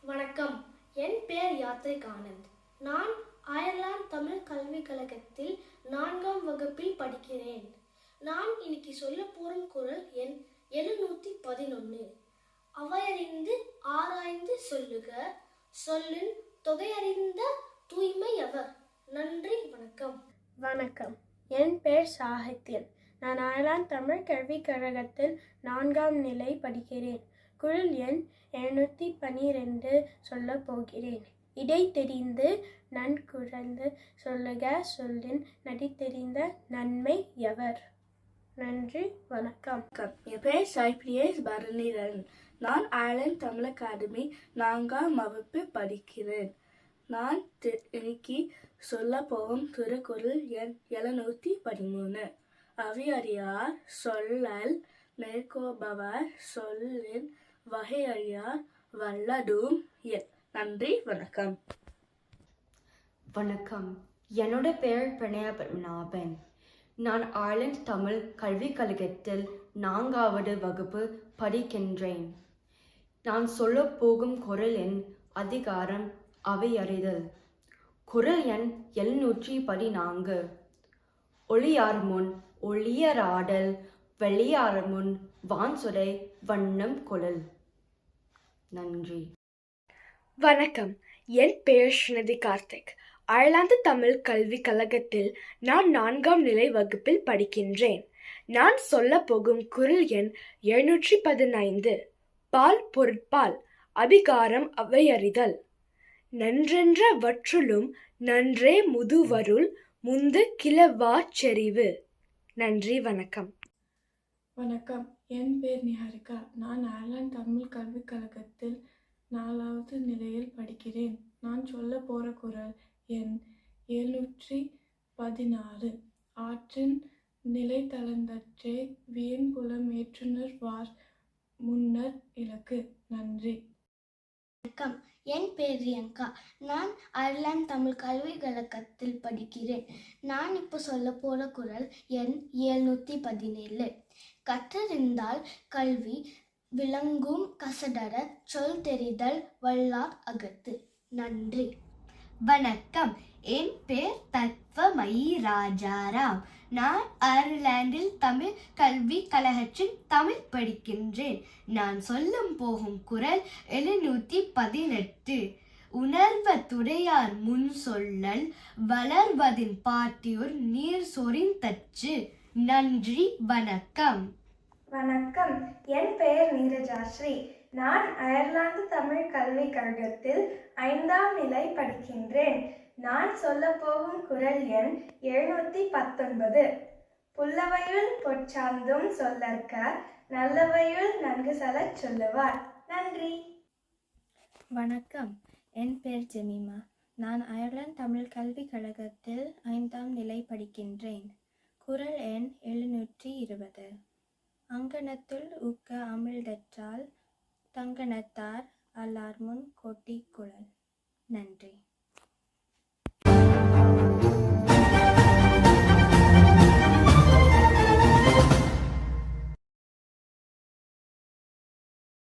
வணக்கம். என் பெயர் யாத்ரிக் ஆனந்த். நான் அயர்லாந்து தமிழ் கல்விக் கழகத்தில் 4ஆம் வகுப்பில் படிக்கிறேன். நான் இன்னைக்கு சொல்ல போகும் குறள் எண் 711. அவையறிந்து ஆராய்ந்து சொல்லுக, சொல்லின் தொகையறிந்த தூய்மை அவர். நன்றி, வணக்கம். வணக்கம். என் பெயர் சாகித்யன். நான் அயர்லாந்து தமிழ் கல்விக் கழகத்தில் 4ஆம் நிலை படிக்கிறேன். குறள் எண் 712 சொல்ல போகிறேன். இடை தெரிந்து நன்குறந்து சொல்லுக, சொல்லின் நடை தெரிந்த நன்மை எவர். நன்றி, வணக்கம். என் பெயர் சைப்ரியஸ் பரணிதரன். நான் அயர்லாந்து தமிழ் அகாடமி 4ஆம் வகுப்பு படிக்கிறேன். நான் இன்னைக்கு சொல்ல போகும் திருக்குறள் எண் 713. அவையறியார் சொல்லல் மேற்கோபவர் சொல்லின் வகையறியார் வல்லதூம் என். நன்றி, வணக்கம். வணக்கம். என்னோட பெயர் பிரணயா பத்மநாபன். நான் அயர்லாந்து தமிழ் கல்விக் கழகத்தில் 4வது வகுப்பு படிக்கின்றேன். நான் சொல்ல போகும் குறள் எண் அதிகாரம் அவையறிதல். குறள் எண் 714. ஒளியார் முன் ஒளியராடல், வெளியார் முன் வான்சுடை வண்ணம் கொளல். நன்றி. வணக்கம். என் பெயர் ஸ்ரீநிதி கார்த்திக். அயர்லாந்து தமிழ் கல்விக் கழகத்தில் நான் 4ஆம் நிலை வகுப்பில் படிக்கின்றேன். நான் சொல்ல போகும் குறள் எண் 715. பால் பொருட்பால், அதிகாரம் அவையறிதல். நன்றென்ற வற்றுளும் நன்றே முதுவருள், முந்து கிளவாச் செறிவு. நன்றி, வணக்கம். வணக்கம். என் பெயர் நிஹாரிகா. நான் அயர்லாந்து தமிழ் கல்விக் கழகத்தில் 4வது நிலையில் படிக்கிறேன். நான் சொல்ல போகிற குறள் எண் 716. ஆற்றின் நிலை தளர்ந்தற்றே வீண் புலம் ஏற்றுனர் வார் முன்னர் இலக்கு. நன்றி. வணக்கம். என் பெயர் ரியங்கா. நான் அயர்லாந்து தமிழ் கல்விக் கழகத்தில் படிக்கிறேன். நான் இப்போ சொல்ல போகிற குறள் எண் 717. கற்றறிந்தால் கல்வி விளங்கும், கசடர சொல் தெரிதல் வல்லார் அகத்து. நன்றி. வணக்கம். என் பேர் தத்வமயி ராஜாராம். நான் அயர்லாந்தில் தமிழ் கல்விக் கழகத்தில் தமிழ் படிக்கின்றேன். நான் சொல்லும் போகும் குறள் 718. உணர்வதுடையார் முன் சொல்லல், வளர்வதின் பாட்டியோர் நீர் சொரிந்தச்சு. நன்றி, வணக்கம். வணக்கம். என் பெயர் நீரஜாஸ்ரீ. நான் அயர்லாந்து தமிழ் கல்விக் கழகத்தில் 5ஆம் நிலை படிக்கின்றேன். நான் சொல்ல போகும் குறள் எண் 719. புல்லவையுள் பொற்சார்ந்தும் சொல்லற்க, நல்லவையுள் நன்கு செலச் சொல்லுவார். நன்றி. வணக்கம். என் பெயர் ஜெமிமா. நான் அயர்லாந்து தமிழ் கல்விக் கழகத்தில் 5ஆம் நிலை படிக்கின்றேன். குறள் எண் 720. அங்கணத்துள் ஊக்க அமிழ்தற்றால், தங்கணத்தார் அல்லார்முன் கொட்டி குழல். நன்றி.